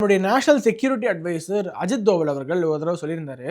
நம்முடைய national security advisor Ajit Doval அவர்கள் ஒரு தடவை சொல்லியிருந்தாரு,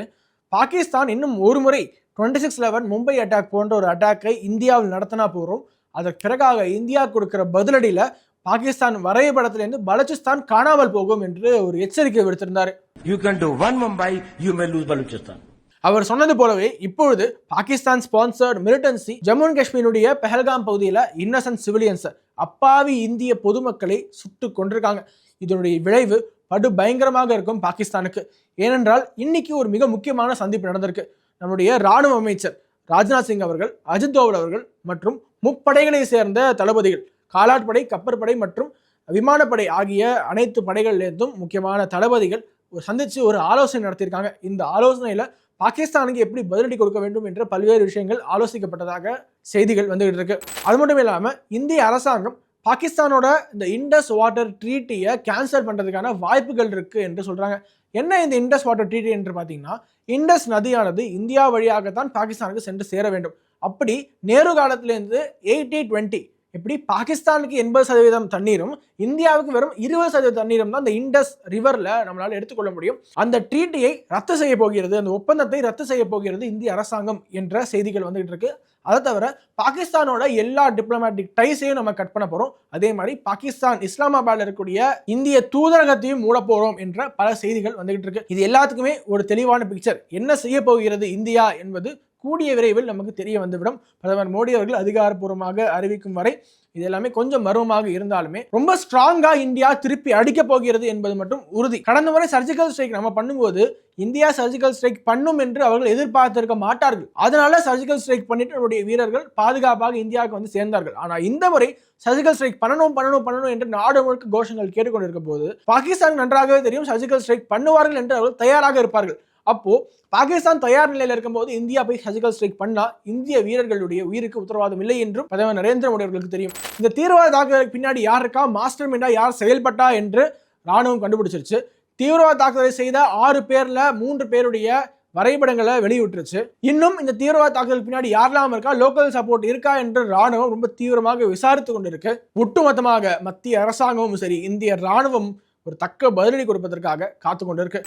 பாகிஸ்தான் இன்னும் ஒரு முறை 26/11 மும்பை அட்டாக் போன்ற ஒரு அட்டாக்கை இந்தியாவில் நடத்தினா போறோம், அதற்கு பிறகாக இந்தியா கொடுக்கிற பதிலடியில பாகிஸ்தான் வரைபடத்திலிருந்து பலுச்சிஸ்தான் காணாமல் போகும் என்று ஒரு எச்சரிக்கை விடுத்திருந்தார். You can do one Mumbai, you may lose Balochistan. அவர் சொன்னது போலவே இப்பொழுது Pakistan sponsored militancy Jammu and காஷ்மீருடைய பெஹல்காம் பகுதியில் இன்னசென்ட் சிவிலியன்ஸ் அப்பாவி இந்திய பொதுமக்களை சுட்டு கொண்டிருக்காங்க. இதனுடைய விளைவு படு பயங்கரமாக இருக்கும் பாகிஸ்தானுக்கு. ஏனென்றால் இன்னைக்கு ஒரு மிக முக்கியமான சந்திப்பு நடந்திருக்கு. நம்முடைய ராணுவ அமைச்சர் ராஜ்நாத் சிங் அவர்கள், அஜித் தோவல் அவர்கள் மற்றும் முப்படைகளை சேர்ந்த தளபதிகள், காலாட்படை, கப்பற்படை மற்றும் விமானப்படை ஆகிய அனைத்து படைகளிலிருந்தும் முக்கியமான தளபதிகள் சந்திச்சு ஒரு ஆலோசனை நடத்தியிருக்காங்க. இந்த ஆலோசனையில பாகிஸ்தானுக்கு எப்படி பதிலடி கொடுக்க வேண்டும் என்ற பல்வேறு விஷயங்கள் ஆலோசிக்கப்பட்டதாக செய்திகள் வந்துகிட்டு இருக்கு. அது மட்டும் இல்லாம இந்திய அரசாங்கம் பாகிஸ்தானோட இந்த இண்டஸ் வாட்டர் ட்ரீட்டியை கேன்சல் பண்றதுக்கான வாய்ப்புகள் இருக்கு என்று சொல்றாங்க. என்ன இந்த இண்டஸ் வாட்டர் ட்ரீட்டி என்று பார்த்தீங்கன்னா, இண்டஸ் நதியானது இந்தியா வழியாகத்தான் பாகிஸ்தானுக்கு சென்று சேர வேண்டும். அப்படி நேரு காலத்திலிருந்து 80-20 எப்படி பாகிஸ்தானுக்கு 80% தண்ணீரும் இந்தியாவுக்கு வெறும் 20% தண்ணீரும் தான் இந்த இண்டஸ் ரிவர்ல நம்மளால எடுத்துக்கொள்ள முடியும். அந்த ட்ரீட்டியை ரத்து செய்ய போகிறது, அந்த ஒப்பந்தத்தை ரத்து செய்ய போகிறது இந்திய அரசாங்கம் என்ற செய்திகள் வந்துகிட்டு இருக்கு. அதை தவிர பாகிஸ்தானோட எல்லா டிப்ளமேட்டிக் டைஸையும் நம்ம கட் பண்ண போறோம். அதே மாதிரி பாகிஸ்தான் இஸ்லாமாபாத்ல இருக்கக்கூடிய இந்திய தூதரகத்தையும் மூட போறோம் என்ற பல செய்திகள் வந்துகிட்டு இருக்கு. இது எல்லாத்துக்குமே ஒரு தெளிவான பிக்சர். என்ன செய்ய போகிறது இந்தியா என்பது கூடிய விரைவில் நமக்கு தெரிய வந்துவிடும். பிரதமர் மோடி அவர்கள் அதிகாரப்பூர்வமாக அறிவிக்கும் வரை இது எல்லாமே கொஞ்சம் மர்மமாக இருந்தாலுமே ரொம்ப ஸ்ட்ராங்கா இந்தியா திருப்பி அடிக்க போகிறது என்பது மட்டும் உறுதி. கடந்த முறை சர்ஜிக்கல் ஸ்ட்ரைக் நம்ம பண்ணும்போது இந்தியா சர்ஜிக்கல் ஸ்ட்ரைக் பண்ணும் என்று அவர்கள் எதிர்பார்த்திருக்க மாட்டார்கள். அதனால சர்ஜிக்கல் ஸ்ட்ரைக் பண்ணிட்டு நம்முடைய வீரர்கள் பாதுகாப்பாக இந்தியாவுக்கு வந்து சேர்ந்தார்கள். ஆனா இந்த முறை சர்ஜிக்கல் ஸ்ட்ரைக் பண்ணணும் என்று நாடு முழுக்க கோஷங்கள் கேட்டுக்கொண்டிருக்க போது பாகிஸ்தான் நன்றாகவே தெரியும் சர்ஜிக்கல் ஸ்ட்ரைக் பண்ணுவார்கள் என்று அவர்கள் தயாராக இருப்பார்கள். அப்போ பாகிஸ்தான் தயார் நிலையில் இருக்கும்போது இந்தியா போய் சர்ஜிக்கல் ஸ்ட்ரைக் பண்ணா இந்திய வீரர்களுடைய உயிருக்கு உத்தரவாதம் இல்லை என்றும் பிரதமர் நரேந்திர மோடி அவர்களுக்கு தெரியும். இந்த தீவிரவாத தாக்குதலுக்கு பின்னாடி யார் இருக்கா, மாஸ்டர் மைண்டா யார் செயல்பட்டா என்று ராணுவம் கண்டுபிடிச்சிருச்சு. தீவிரவாத தாக்குதலை செய்த 6 பேர்ல 3 பேருடைய வரைபடங்களை வெளியிட்டுருச்சு. இன்னும் இந்த தீவிரவாத தாக்குதல் பின்னாடி யாரெல்லாம் இருக்கா, லோக்கல் சப்போர்ட் இருக்கா என்று ராணுவம் ரொம்ப தீவிரமாக விசாரித்து கொண்டிருக்கு. ஒட்டுமொத்தமாக மத்திய அரசாங்கமும் சரி, இந்திய ராணுவம் ஒரு தக்க பதிலடி கொடுப்பதற்காக காத்து கொண்டிருக்கு.